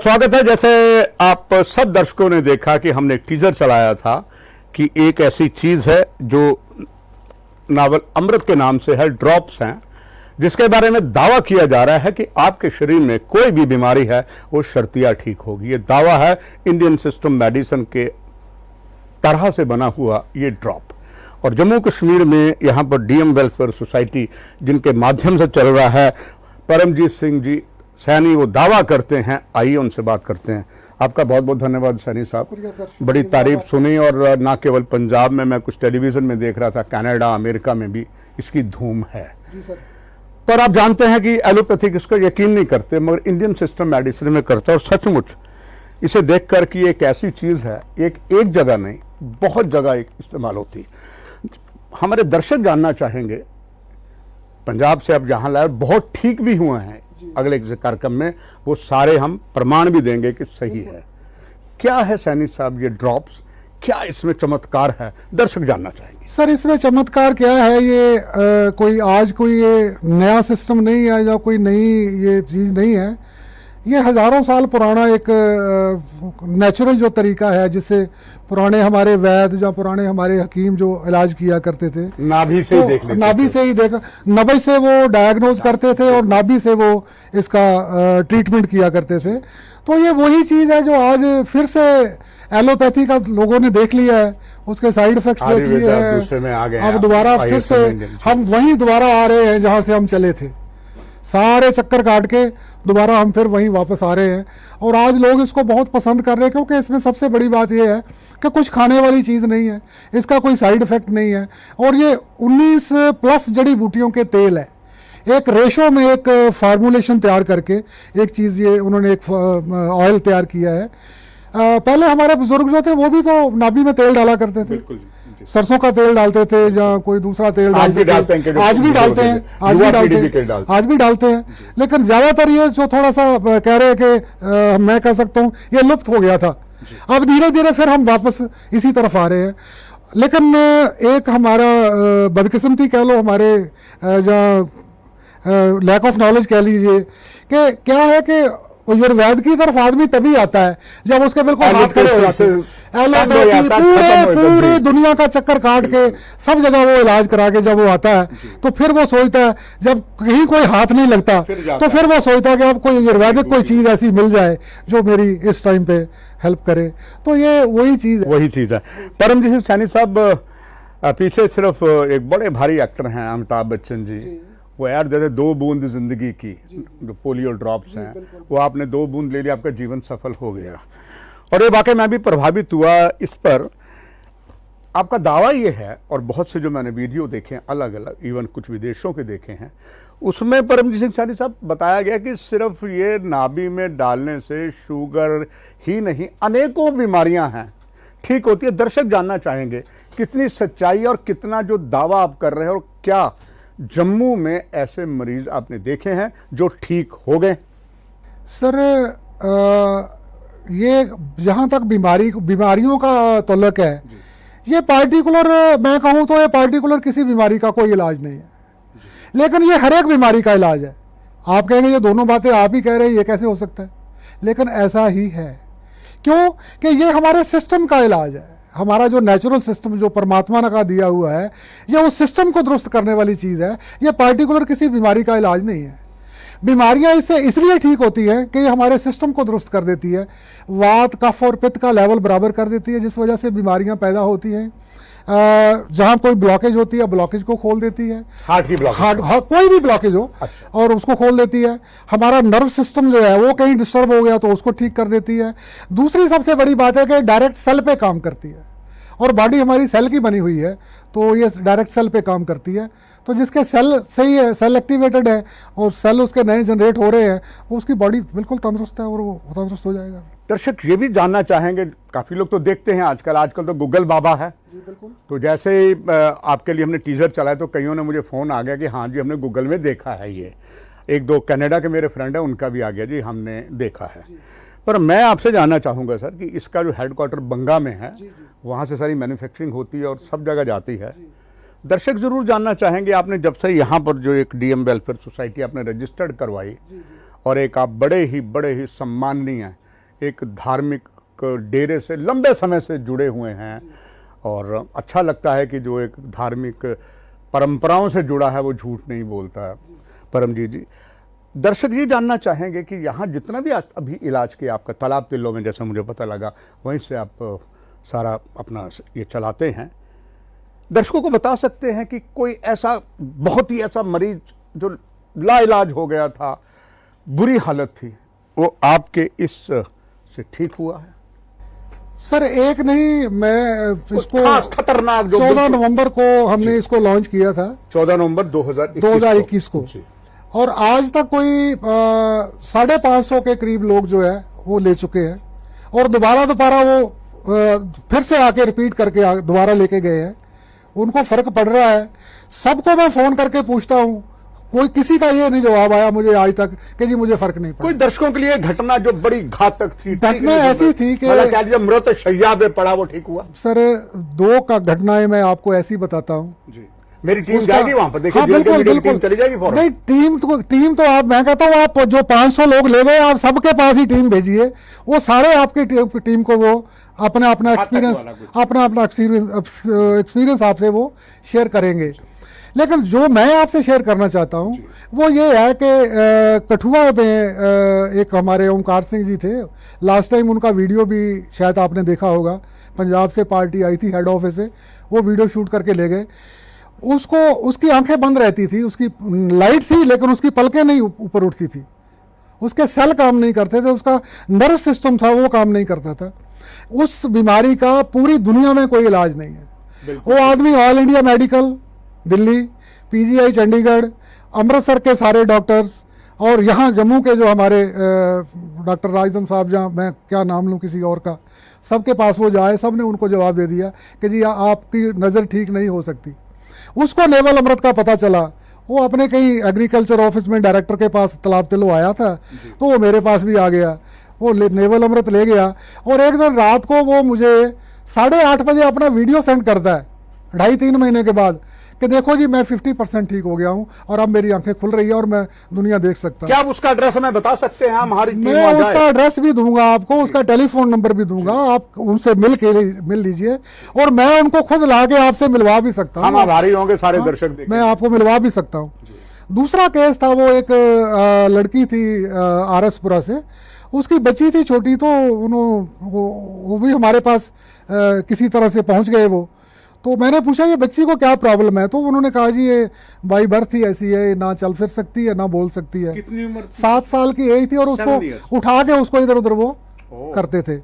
स्वागत है। जैसे आप सब दर्शकों ने देखा कि हमने एक टीजर चलाया था कि एक ऐसी चीज है जो नावल अमृत के नाम से है, ड्रॉप्स हैं, जिसके बारे में दावा किया जा रहा है कि आपके शरीर में कोई भी बीमारी है वो शर्तिया ठीक होगी। ये दावा है इंडियन सिस्टम मेडिसिन के तरह से बना हुआ ये ड्रॉप। और जम्मू कश्मीर में यहाँ पर डीएम वेलफेयर सोसाइटी जिनके माध्यम से चल रहा है, परमजीत सिंह जी सैनी वो दावा करते हैं। आइए उनसे बात करते हैं। आपका बहुत बहुत धन्यवाद सैनी साहब, बड़ी तारीफ सुनी। और ना केवल पंजाब में, मैं कुछ टेलीविजन में देख रहा था, कनाडा अमेरिका में भी इसकी धूम है। जी सर। पर आप जानते हैं कि एलोपैथिक इसको यकीन नहीं करते, मगर इंडियन सिस्टम मेडिसिन में करता है। और सचमुच इसे देख कर कि एक ऐसी चीज़ है, एक जगह नहीं बहुत जगह एक इस्तेमाल होती है। हमारे दर्शक जानना चाहेंगे, पंजाब से अब जहाँ लाए बहुत ठीक भी हुए हैं, अगले कार्यक्रम में वो सारे हम प्रमाण भी देंगे कि सही है। क्या है सैनी साहब ये ड्रॉप्स, क्या इसमें चमत्कार है, दर्शक जानना चाहेंगे। सर इसमें चमत्कार क्या है, ये कोई ये नया सिस्टम नहीं है या कोई नई ये चीज़ नहीं है। ये हज़ारों साल पुराना एक नेचुरल जो तरीका है, जिससे पुराने हमारे वैद्य या पुराने हमारे हकीम जो इलाज किया करते थे, नाभि से ही देख लेते थे। नाभि से ही देखा, नाभि से वो डायग्नोज करते थे और नाभि से वो इसका ट्रीटमेंट किया करते थे। तो ये वही चीज़ है जो आज फिर से एलोपैथी का लोगों ने देख लिया है, उसके साइड इफेक्ट्स देख लिए हैं। अब दोबारा फिर से हम वहीं दोबारा आ रहे हैं जहाँ से हम चले थे, सारे चक्कर काट के दोबारा हम फिर वहीं वापस आ रहे हैं। और आज लोग इसको बहुत पसंद कर रहे हैं, क्योंकि इसमें सबसे बड़ी बात यह है कि कुछ खाने वाली चीज़ नहीं है, इसका कोई साइड इफ़ेक्ट नहीं है। और ये 19+ जड़ी बूटियों के तेल है, एक रेशो में एक फार्मूलेशन तैयार करके एक चीज़ ये उन्होंने एक ऑयल तैयार किया है। पहले हमारे बुजुर्ग जो थे वो भी तो नाभि में तेल डाला करते थे, सरसों का तेल डालते थे या कोई दूसरा तेल डालते थे, आज भी डालते हैं। लेकिन ज्यादातर ये जो थोड़ा सा कह रहे हैं कि मैं कह सकता हूँ ये लुप्त हो गया था। अब धीरे धीरे फिर हम वापस इसी तरफ आ रहे हैं। लेकिन एक हमारा बदकिस्मती कह लो, हमारे लैक ऑफ नॉलेज कह लीजिए, कि क्या है कि आयुर्वेद की तरफ आदमी तभी आता है जब उसके बिल्कुल हाथ खड़े हो जाते हैं। एलोपैथी पूरी दुनिया का चक्कर काट के सब जगह वो इलाज करा के जब वो आता है, तो फिर वो सोचता है, जब कहीं कोई हाथ नहीं लगता तो फिर वो सोचता है कि अब कोई आयुर्वेदिक कोई चीज़ ऐसी मिल जाए जो मेरी इस टाइम पे हेल्प करे। तो ये वही चीज़ है। परमजीत सैनी साहब, पीछे सिर्फ एक बड़े भारी एक्टर हैं अमिताभ बच्चन जी, वो ऐड देते 2 बूंद जिंदगी की, जो पोलियो ड्रॉप्स हैं, वो आपने 2 बूंद ले लिया, आपका जीवन सफल हो गया। और ये वाकई मैं भी प्रभावित हुआ इस पर। आपका दावा ये है, और बहुत से जो मैंने वीडियो देखे हैं अलग अलग, इवन कुछ विदेशों के देखे हैं, उसमें परमजीत सिंह सैनी साहब बताया गया कि सिर्फ ये नाभि में डालने से शुगर ही नहीं अनेकों बीमारियां हैं ठीक होती है। दर्शक जानना चाहेंगे कितनी सच्चाई और कितना जो दावा आप कर रहे हैं, और क्या जम्मू में ऐसे मरीज आपने देखे हैं जो ठीक हो गए? सर ये जहाँ तक बीमारियों का तल्लुक है, ये पार्टिकुलर, मैं कहूँ तो ये पार्टिकुलर किसी बीमारी का कोई इलाज नहीं है, लेकिन ये हर एक बीमारी का इलाज है। आप कहेंगे ये दोनों बातें आप ही कह रहे हैं, ये कैसे हो सकता है? लेकिन ऐसा ही है। क्यों? कि ये हमारे सिस्टम का इलाज है। हमारा जो नेचुरल सिस्टम जो परमात्मा ने का दिया हुआ है, ये उस सिस्टम को दुरुस्त करने वाली चीज़ है। ये पार्टिकुलर किसी बीमारी का इलाज नहीं है। बीमारियां इससे इसलिए ठीक होती हैं कि ये हमारे सिस्टम को दुरुस्त कर देती है, वात कफ और पित्त का लेवल बराबर कर देती है, जिस वजह से बीमारियां पैदा होती हैं। जहाँ कोई ब्लॉकेज होती है, ब्लॉकेज को खोल देती है, हार्ट की ब्लॉकेज, कोई भी ब्लॉकेज हो, और उसको खोल देती है। हमारा नर्व सिस्टम जो है वो कहीं डिस्टर्ब हो गया तो उसको ठीक कर देती है। दूसरी सबसे बड़ी बात है कि डायरेक्ट सेल पे काम करती है, और बॉडी हमारी सेल की बनी हुई है, तो ये डायरेक्ट सेल पे काम करती है। तो जिसके सेल सही है, सेल एक्टिवेटेड है और सेल उसके नए जनरेट हो रहे हैं, उसकी बॉडी बिल्कुल तंदुरुस्त है और वो तंदुरुस्त हो जाएगा। दर्शक ये भी जानना चाहेंगे, काफ़ी लोग तो देखते हैं आजकल तो गूगल बाबा है जी, बिल्कुल। तो जैसे ही आपके लिए हमने टीजर चलाया तो कईयों ने मुझे फ़ोन आ गया कि हाँ जी हमने गूगल में देखा है। ये 1-2 कनाडा के मेरे फ्रेंड है, उनका भी आ गया जी हमने देखा है। पर मैं आपसे जानना चाहूँगा सर कि इसका जो हेडक्वार्टर बंगा में है, वहाँ से सारी मैन्युफैक्चरिंग होती है और सब जगह जाती है। दर्शक जरूर जानना चाहेंगे, आपने जब से यहाँ पर जो एक डीएम वेलफेयर सोसाइटी आपने रजिस्टर्ड करवाई, और एक आप बड़े ही सम्माननीय एक धार्मिक डेरे से लंबे समय से जुड़े हुए हैं और अच्छा लगता है कि जो एक धार्मिक परंपराओं से जुड़ा है वो झूठ नहीं बोलता है। परमजीत जी, दर्शक ये जानना चाहेंगे कि यहाँ जितना भी अभी इलाज किया आपका तालाब तिल्लो में, जैसे मुझे पता लगा वहीं से आप सारा अपना ये चलाते हैं, दर्शकों को बता सकते हैं कि कोई ऐसा बहुत ही ऐसा मरीज जो लाइलाज हो गया था, बुरी हालत थी, वो आपके इस से ठीक हुआ है? सर एक नहीं, मैं इसको खतरनाक 14 नवंबर को हमने इसको लॉन्च किया था, 14 नवंबर 2021 को। और आज तक कोई 550 के करीब लोग जो है वो ले चुके हैं और दोबारा वो फिर से आके रिपीट करके दोबारा लेके गए हैं। उनको फर्क पड़ रहा है। सबको मैं फोन करके पूछता हूं, कोई किसी का ये नहीं जवाब आया मुझे आज तक कि जी मुझे फर्क नहीं पड़ा। कोई दर्शकों के लिए घटना जो बड़ी घातक थी, घटना ऐसी थी कि जब मृत शैया पे पड़ा वो ठीक हुआ? सर 2 का घटनाएं मैं आपको ऐसी बताता हूं जी। मेरी टीम जाएगी वहां पर, देखिए। हाँ, बिल्कुल टीम चली जाएगी फौरन। नहीं, टीम तो आप, मैं कहता हूँ आप जो 500 लोग ले गए आप सबके पास ही टीम भेजिए, वो सारे आपकी टीम को वो अपना एक्सपीरियंस आपसे वो शेयर करेंगे। लेकिन जो मैं आपसे शेयर करना चाहता हूं वो ये है कि कठुआ में एक हमारे ओमकार सिंह जी थे, लास्ट टाइम उनका वीडियो भी शायद आपने देखा होगा, पंजाब से पार्टी आई थी हेड ऑफिस से, वो वीडियो शूट करके ले गए। उसकी आंखें बंद रहती थी, उसकी लाइट थी लेकिन उसकी पलकें नहीं ऊपर उठती थी, उसके सेल काम नहीं करते थे, उसका नर्व सिस्टम था वो काम नहीं करता था। उस बीमारी का पूरी दुनिया में कोई इलाज नहीं है। वो आदमी all India medical Delhi, PGI Chandigarh, Amritsar के सारे डॉक्टर्स और यहाँ जम्मू के जो हमारे डॉक्टर राजन साहब, जहाँ मैं क्या नाम लूँ किसी और का, सबके पास वो जाए, सब ने उनको जवाब दे दिया कि जी आपकी नज़र ठीक नहीं हो सकती। उसको नेवल अमृत का पता चला, वो अपने कहीं एग्रीकल्चर ऑफिस में डायरेक्टर के पास तालाब तिल्लो आया था, तो वो मेरे पास भी आ गया, वो नेवल अमृत ले गया। और एक दिन रात को वो मुझे 8:30 बजे अपना वीडियो सेंड करता है 2.5-3 महीने के बाद कि देखो जी मैं 50% ठीक हो गया हूं और अब मेरी आंखें खुल रही है और मैं दुनिया देख सकता हूं। क्या आप उसका एड्रेस हमें बता सकते हैं? हमारी टीम मैं उसका एड्रेस भी दूंगा आपको, उसका टेलीफोन नंबर भी दूंगा, आप उनसे मिल लीजिए और मैं उनको खुद ला के आपसे मिलवा भी सकता हूँ। हम आभारी होंगे सारे दर्शक, मैं आपको मिलवा भी सकता हूँ। दूसरा केस था, वो एक लड़की थी आरएसपुरा से, उसकी बच्ची थी छोटी, तो वो भी हमारे पास किसी तरह से पहुंच गए वो। तो मैंने पूछा ये बच्ची को क्या प्रॉब्लम है, तो उन्होंने कहा जी ये बाई बर्थ ही ऐसी है, ना चल फिर सकती है ना बोल सकती है। कितनी उम्र? 7 साल की एज थी और उसको उठा के उसको इधर उधर वो करते थे।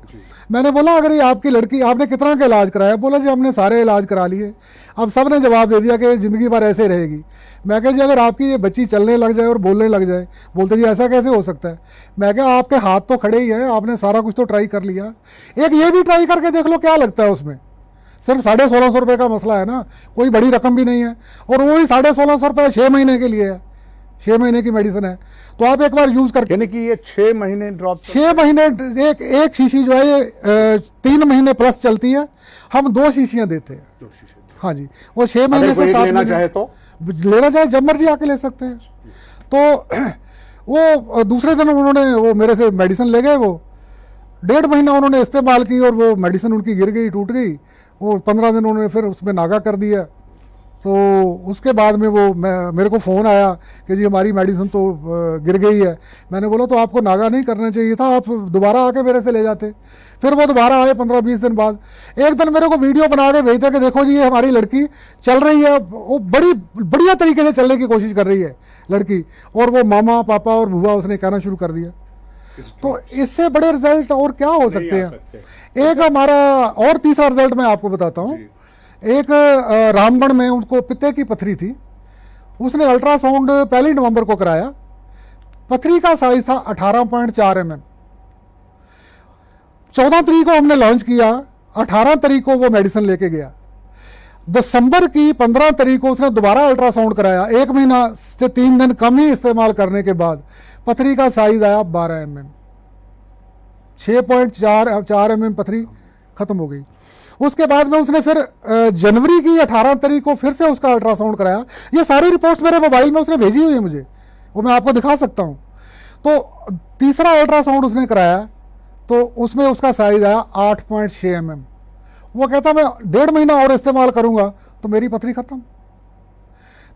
मैंने बोला अगर ये आपकी लड़की, आपने कितना का इलाज कराया? बोला जी हमने सारे इलाज करा लिए। अब सब ने जवाब दे दिया कि जिंदगी भर ऐसे रहेगी। मैं कहा जी अगर आपकी ये बच्ची चलने लग जाए और बोलने लग जाए, बोलते जी ऐसा कैसे हो सकता है? मैं कहा आपके हाथ तो खड़े ही हैं, आपने सारा कुछ तो ट्राई कर लिया, एक ये भी ट्राई करके देख लो क्या लगता है उसमें। सिर्फ 1650 रुपये का मसला है ना, कोई बड़ी रकम भी नहीं है, और वही 1650 रुपये 6 महीने के लिए है, 6 महीने की मेडिसिन है। तो आप एक बार यूज करके, यानी कि ये 6 महीने ड्रॉप, 6 महीने, एक शीशी जो है ये 3 महीने प्लस चलती है। हम 2 शीशियां देते हैं। हाँ जी, वो 6 महीने से 7 लेना चाहे तो लेना चाहे जब मर्जी आके ले सकते हैं। तो वो दूसरे दिन उन्होंने वो मेरे से मेडिसिन ले गए, वो 1.5 महीना उन्होंने इस्तेमाल की और वो मेडिसिन उनकी गिर गई, टूट गई। वो 15 दिन उन्होंने फिर उसमें नागा कर दिया। तो उसके बाद में वो मेरे को फ़ोन आया कि जी हमारी मेडिसिन तो गिर गई है। मैंने बोला तो आपको नागा नहीं करना चाहिए था, आप दोबारा आके मेरे से ले जाते। फिर वो दोबारा आए 15-20 दिन बाद। एक दिन मेरे को वीडियो बना के भेजता कि देखो जी ये हमारी लड़की चल रही है, वो बड़ी बढ़िया तरीके से चलने की कोशिश कर रही है लड़की, और वो मामा पापा और बुआ उसने कहना शुरू कर दिया। तो इससे बड़े रिजल्ट और क्या हो सकते हैं? एक हमारा और तीसरा रिजल्ट मैं आपको बताता हूँ। एक रामगढ़ में उनको पित्ते की पथरी थी, उसने अल्ट्रासाउंड 1 नवंबर को कराया। पथरी का साइज था 18.4 mm। 14 तारीख को हमने लॉन्च किया, 18 तारीख को वो मेडिसिन लेके गया। दिसंबर की 15 तारीख को उसने दोबारा अल्ट्रासाउंड कराया, 1 महीना से 3 दिन कम ही इस्तेमाल करने के बाद पथरी का साइज आया 12 mm। 6.4 mm पथरी खत्म हो गई। उसके बाद में उसने फिर जनवरी की 18 तारीख को फिर से उसका अल्ट्रासाउंड कराया। ये सारी रिपोर्ट्स मेरे मोबाइल में उसने भेजी हुई है मुझे, वो मैं आपको दिखा सकता हूँ। तो तीसरा अल्ट्रासाउंड उसने कराया तो उसमें उसका साइज आया 8.6 mm। वो कहता मैं 1.5 महीना और इस्तेमाल करूंगा तो मेरी पथरी खत्म।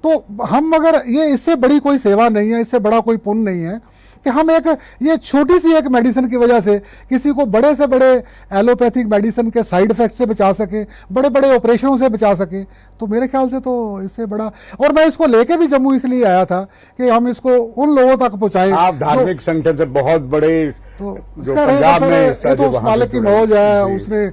तो हम अगर ये, इससे बड़ी कोई सेवा नहीं है, इससे बड़ा कोई पुण्य नहीं है कि हम एक ये छोटी सी एक मेडिसिन की वजह से किसी को बड़े से बड़े एलोपैथिक मेडिसिन के साइड इफेक्ट से बचा सकें, बड़े बड़े ऑपरेशनों से बचा सकें। तो मेरे ख्याल से तो इससे बड़ा, और मैं इसको लेके भी जम्मू इसलिए आया था कि हम इसको उन लोगों तक पहुंचाएं। आप धार्मिक संगठन से बहुत बड़े, तो जो इसका पंजाब में ये तो उस मालिक की मौज है, उसने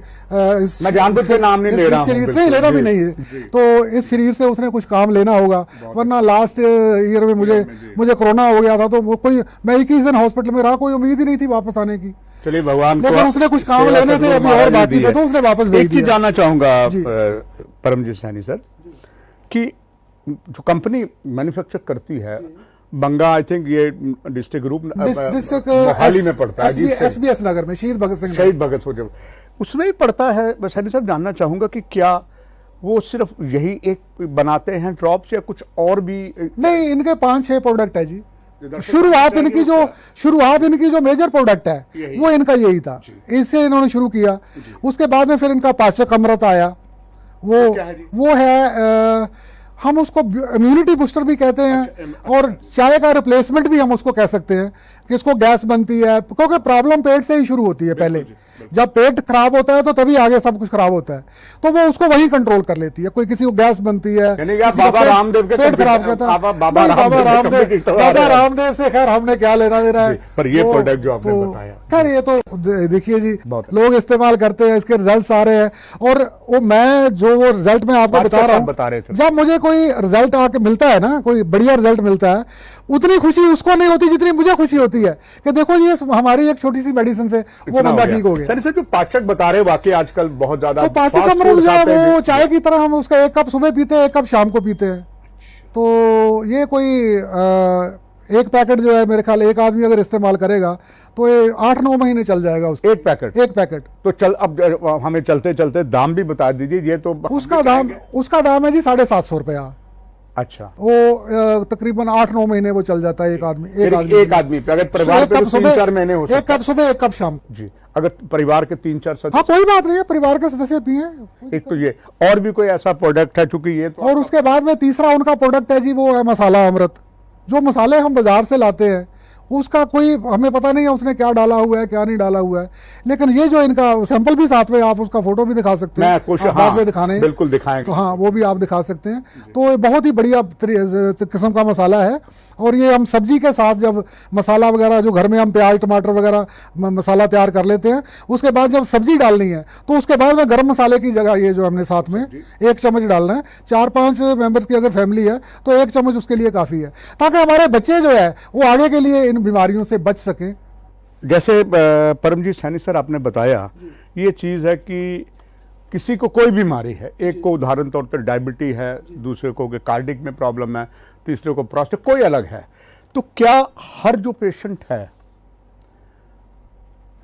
मैं जानबूझ के नाम नहीं ले रहा हूं, नहीं लेना भी नहीं है। तो इस शरीर से उसने कुछ काम लेना होगा, वरना लास्ट ईयर में मुझे कोरोना हो गया था, तो वो कोई, मैं 21 दिन हॉस्पिटल में रहा, कोई उम्मीद ही नहीं थी वापस आने की। चलिए भगवान, लेकिन उसने कुछ काम लेने थे, अभी और बाकी थे, तो उसने वापस भेज दिया। एक चीज जानना चाहूंगा परमजीत सैनी सर, कि जो कंपनी मैन्युफैक्चर करती है बंगा, आई थिंक ये डिस्ट्रिक्ट ग्रुप मोहाली में पड़ता है, SBS नगर में शहीद भगत सिंह, उसमें ही पड़ता है। बस सैनी साहब जानना चाहूंगा कि क्या वो सिर्फ यही एक बनाते हैं ड्रॉप्स या कुछ और भी? नहीं, इनके 5-6 प्रोडक्ट है जी। शुरुआत इनकी जो मेजर प्रोडक्ट है वो इनका यही था, इससे इन्होंने शुरू किया। उसके बाद में फिर इनका पाचक अमृत आया, वो है हम उसको इम्यूनिटी बूस्टर भी कहते हैं, और चाय का रिप्लेसमेंट भी हम उसको कह सकते हैं कि इसको गैस बनती है, क्योंकि प्रॉब्लम पेट से ही शुरू होती है। पहले जब पेट खराब होता है तो तभी आगे सब कुछ खराब होता है, तो वो उसको वही कंट्रोल कर लेती है। कोई किसी को गैस बनती है, बाबा रामदेव के पेट खराब करता है, बाबा रामदेव से खैर हमने क्या लेना देना है। पर ये प्रोडक्ट जो आपने बताया, खैर ये तो देखिए जी, लोग इस्तेमाल करते हैं, इसके रिजल्ट आ रहे हैं, और वो मैं जो वो रिजल्ट मैं आपको बता रहा हूँ, जब मुझे कोई रिजल्ट आके मिलता है ना, कोई बढ़िया रिजल्ट मिलता है, उतनी खुशी उसको नहीं होती जितनी मुझे खुशी होती है कि देखो ये हमारी एक छोटी सी मेडिसिन से वो बंदा ठीक हो गया। सर जो पाचक बता रहे वाकई आजकल बहुत ज्यादा, तो पाचक अमृत जो है वो चाय की तरह हम उसका 1 कप सुबह पीते हैं, 1 कप शाम को पीते हैं। तो ये कोई एक पैकेट जो है मेरे ख्याल एक आदमी अगर इस्तेमाल करेगा तो ये 8-9 महीने चल जाएगा उसका। एक पैकेट तो चल, अब हमें चलते चलते दाम भी बता दीजिए। ये तो उसका दाम है जी 750 रुपया। अच्छा, वो तकरीबन 8-9 महीने वो चल जाता है एक आदमी पे। अगर परिवार के 3-4 महीने हो सकता है, 1 कप सुबह 1 कप शाम जी। अगर परिवार के 3-4 सदस्य, हाँ कोई बात नहीं है, परिवार के सदस्य पिए। एक तो ये, और भी कोई ऐसा प्रोडक्ट है? चूंकि ये तो, और उसके बाद में तीसरा उनका प्रोडक्ट है जी, वो है मसाला अमृत। जो मसाले हम बाजार से लाते हैं उसका कोई हमें पता नहीं है उसने क्या डाला हुआ है क्या नहीं डाला हुआ है, लेकिन ये जो इनका सैंपल भी साथ में, आप उसका फोटो भी दिखा सकते हैं, बाद में दिखाने, बिल्कुल दिखाएं, तो हाँ वो भी आप दिखा सकते हैं। तो बहुत ही बढ़िया किस्म का मसाला है, और ये हम सब्जी के साथ जब मसाला वगैरह, जो घर में हम प्याज टमाटर वगैरह मसाला तैयार कर लेते हैं, उसके बाद जब सब्जी डालनी है तो उसके बाद में गरम मसाले की जगह ये जो हमने साथ में 1 चम्मच डालना है। 4-5 मेंबर्स की अगर फैमिली है तो 1 चम्मच उसके लिए काफ़ी है, ताकि हमारे बच्चे जो है वो आगे के लिए इन बीमारियों से बच सकें। जैसे परमजीत सैनी सर आपने बताया, ये चीज़ है कि किसी को कोई बीमारी है, एक को उदाहरण तौर पर डायबिटीज है, दूसरे को कार्डिक में प्रॉब्लम है, तीसरे को प्रोस्टेट, कोई अलग है, तो क्या हर जो पेशेंट है,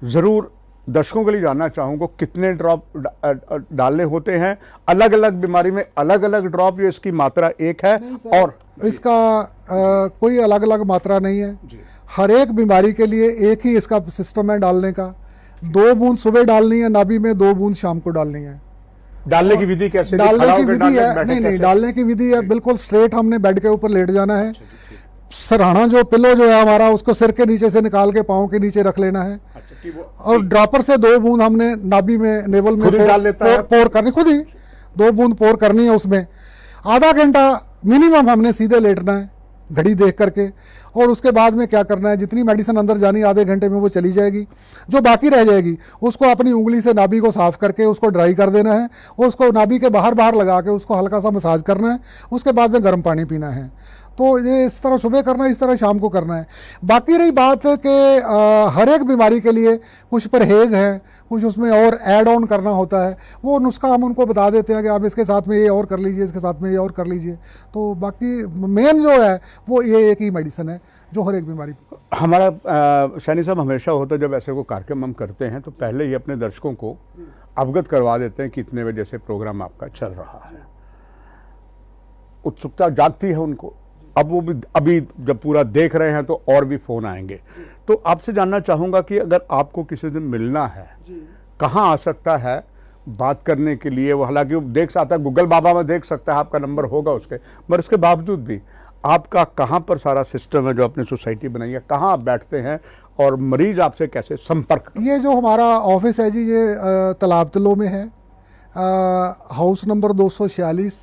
जरूर दर्शकों के लिए जानना चाहूंगा कितने ड्रॉप डालने होते हैं? अलग अलग बीमारी में अलग अलग ड्रॉप, या इसकी मात्रा एक है? और इसका कोई अलग अलग मात्रा नहीं है, हर एक बीमारी के लिए एक ही इसका सिस्टम है डालने का। 2 बूंद सुबह डालनी है नाभि में, 2 बूंद शाम को डालनी है। डालने की विधि कैसे? डालने की विधि है, नहीं डालने की विधि है बिल्कुल स्ट्रेट, हमने बेड के ऊपर लेट जाना है। सराहना जो पिलो जो है हमारा, उसको सिर के नीचे से निकाल के पाँव के नीचे रख लेना है, और ड्रॉपर से 2 बूंद हमने नाभि में, नेवल में पोर करनी, खुद ही 2 बूंद पोर करनी है। उसमें आधा घंटा मिनिमम हमने सीधे लेटना है घड़ी देख करके, और उसके बाद में क्या करना है, जितनी मेडिसिन अंदर जानी आधे घंटे में वो चली जाएगी, जो बाकी रह जाएगी उसको अपनी उंगली से नाभि को साफ करके उसको ड्राई कर देना है, और उसको नाभि के बाहर लगा के उसको हल्का सा मसाज करना है। उसके बाद में गर्म पानी पीना है। तो ये इस तरह सुबह करना है, इस तरह शाम को करना है। बाकी रही बात कि हर एक बीमारी के लिए कुछ परहेज है, कुछ उसमें और ऐड ऑन करना होता है, वो नुस्खा हम उनको बता देते हैं कि आप इसके साथ में ये और कर लीजिए, इसके साथ में ये और कर लीजिए। तो बाकी मेन जो है वो ये एक ही मेडिसिन है जो हर एक बीमारी। हमारा सैनी साहब हमेशा होता है जब ऐसे को कार्यक्रम हम करते हैं तो पहले ही अपने दर्शकों को अवगत करवा देते हैं कि इतने बजे से प्रोग्राम आपका चल रहा है। उत्सुकता जागती है उनको अब वो भी अभी जब पूरा देख रहे हैं तो और भी फ़ोन आएंगे। तो आपसे जानना चाहूँगा कि अगर आपको किसी दिन मिलना है, कहाँ आ सकता है बात करने के लिए? वो हालांकि वो देख सकता है, गूगल बाबा में देख सकता है, आपका नंबर होगा उसके, मगर उसके बावजूद भी आपका कहाँ पर सारा सिस्टम है जो अपनी सोसाइटी बनाई है, कहाँ आप बैठते हैं और मरीज आपसे कैसे संपर्क? ये जो हमारा ऑफिस है जी, ये तालाब तलो में है, हाउस नंबर 246,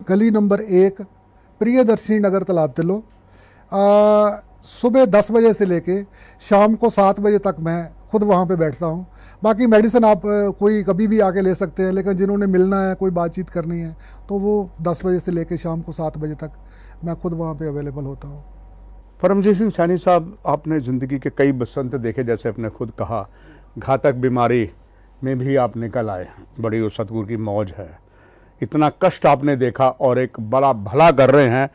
गली नंबर 1, प्रियदर्शनी नगर, तालाब तलो। सुबह 10 बजे से लेके शाम को 7 बजे तक मैं खुद वहाँ पे बैठता हूँ। बाकी मेडिसिन आप कोई कभी भी आके ले सकते हैं, लेकिन जिन्होंने मिलना है, कोई बातचीत करनी है, तो वो 10 बजे से लेके शाम को 7 बजे तक मैं खुद वहाँ पे अवेलेबल होता हूँ। परमजीत सिंह सैनी साहब, आपने ज़िंदगी के कई बसंत देखे, जैसे आपने खुद कहा, घातक बीमारी में भी आप निकल आए, बड़ी उस सतगुरु की मौज है। इतना कष्ट आपने देखा और एक बड़ा भला कर रहे हैं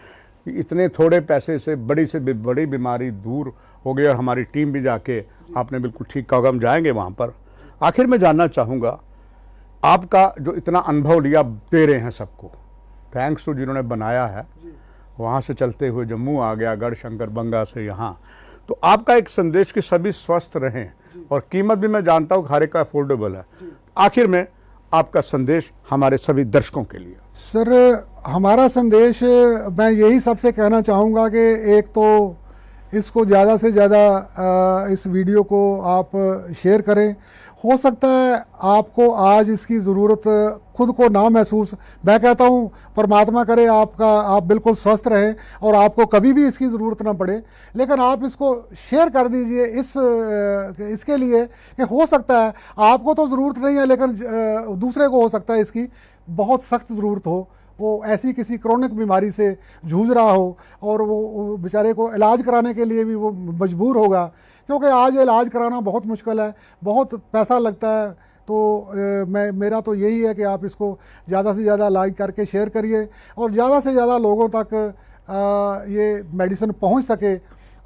कि इतने थोड़े पैसे से बड़ी बड़ी बीमारी दूर हो गई और हमारी टीम भी जाके आपने बिल्कुल ठीक कहा, हम जाएंगे वहाँ पर। आखिर में जानना चाहूँगा, आपका जो इतना अनुभव लिया दे रहे हैं सबको, थैंक्स टू जिन्होंने बनाया है, वहाँ से चलते हुए जम्मू आ गया, गढ़शंकर बंगा से यहाँ, तो आपका एक संदेश कि सभी स्वस्थ रहें, और कीमत भी मैं जानता हूँ हर एक का अफोर्डेबल है। आखिर में आपका संदेश हमारे सभी दर्शकों के लिए? सर, हमारा संदेश मैं यही सबसे कहना चाहूँगा कि एक तो इसको ज़्यादा से ज़्यादा इस वीडियो को आप शेयर करें। हो सकता है आपको आज इसकी ज़रूरत खुद को ना महसूस, मैं कहता हूँ परमात्मा करे आप बिल्कुल स्वस्थ रहें और आपको कभी भी इसकी ज़रूरत ना पड़े, लेकिन आप इसको शेयर कर दीजिए इसके लिए कि हो सकता है आपको तो ज़रूरत नहीं है, लेकिन दूसरे को हो सकता है इसकी बहुत सख्त ज़रूरत हो, वो ऐसी किसी क्रोनिक बीमारी से जूझ रहा हो और वो बेचारे को इलाज कराने के लिए भी वो मजबूर होगा, क्योंकि आज इलाज कराना बहुत मुश्किल है, बहुत पैसा लगता है। तो मेरा तो यही है कि आप इसको ज़्यादा से ज़्यादा लाइक करके शेयर करिए और ज़्यादा से ज़्यादा लोगों तक ये मेडिसिन पहुंच सके।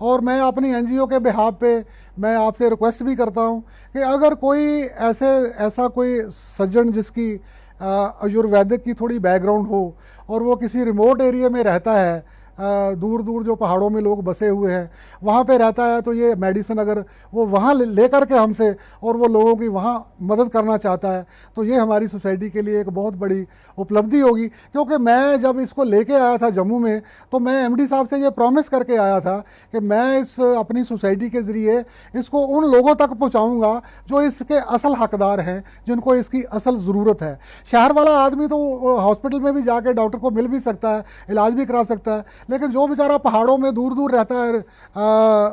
और मैं अपनी एनजीओ के बिहाफ पे मैं आपसे रिक्वेस्ट भी करता हूं कि अगर कोई ऐसा कोई सज्जन जिसकी आयुर्वेदिक की थोड़ी बैकग्राउंड हो और वो किसी रिमोट एरिया में रहता है, दूर दूर जो पहाड़ों में लोग बसे हुए हैं वहाँ पे रहता है, तो ये मेडिसिन अगर वो वहाँ ले करके हमसे और वो लोगों की वहाँ मदद करना चाहता है, तो ये हमारी सोसाइटी के लिए एक बहुत बड़ी उपलब्धि होगी। क्योंकि मैं जब इसको लेके आया था जम्मू में, तो मैं एमडी साहब से ये प्रॉमिस करके आया था कि मैं इस अपनी सोसाइटी के ज़रिए इसको उन लोगों तक पहुँचाऊँगा जो इसके असल हकदार हैं, जिनको इसकी असल ज़रूरत है। शहर वाला आदमी तो हॉस्पिटल में भी जाके डॉक्टर को मिल भी सकता है, इलाज भी करा सकता है, लेकिन जो बेचारा पहाड़ों में दूर दूर रहता है,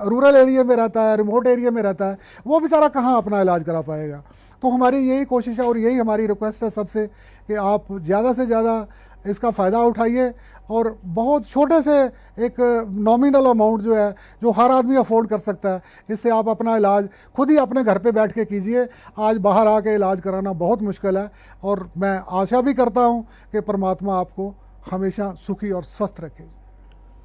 रूरल एरिया में रहता है, रिमोट एरिया में रहता है, वो बेचारा कहाँ अपना इलाज करा पाएगा। तो हमारी यही कोशिश है और यही हमारी रिक्वेस्ट है सबसे कि आप ज़्यादा से ज़्यादा इसका फ़ायदा उठाइए और बहुत छोटे से एक नॉमिनल अमाउंट जो है, जो हर आदमी अफोर्ड कर सकता है, इससे आप अपना इलाज खुद ही अपने घर पे बैठ के कीजिए। आज बाहर आके इलाज कराना बहुत मुश्किल है और मैं आशा भी करता हूँ कि परमात्मा आपको हमेशा सुखी और स्वस्थ रखे।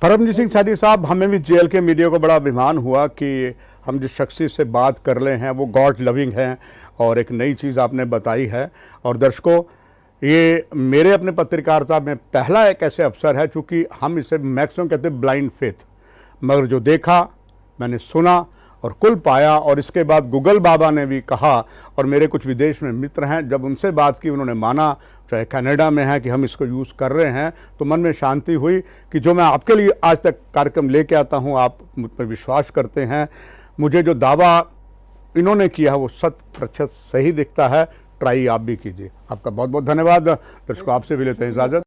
परमजीत सिंह सैनी साहब, हमें भी जेल के मीडिया को बड़ा अभिमान हुआ कि हम जिस शख्सियत से बात कर रहे हैं वो गॉड लविंग हैं और एक नई चीज़ आपने बताई है। और दर्शकों, ये मेरे अपने पत्रकारिता में पहला एक ऐसे अवसर है, चूँकि हम इसे मैक्सिमम कहते हैं ब्लाइंड फेथ, मगर जो देखा मैंने सुना और कुल पाया। और इसके बाद गूगल बाबा ने भी कहा और मेरे कुछ विदेश में मित्र हैं, जब उनसे बात की उन्होंने माना, चाहे कनाडा में है, कि हम इसको यूज़ कर रहे हैं, तो मन में शांति हुई कि जो मैं आपके लिए आज तक कार्यक्रम लेके आता हूं, आप मुझ पर विश्वास करते हैं। मुझे जो दावा इन्होंने किया वो 100% सही दिखता है। ट्राई आप भी कीजिए। आपका बहुत बहुत धन्यवाद। दर्शकों, आपसे भी लेते हैं इजाज़त।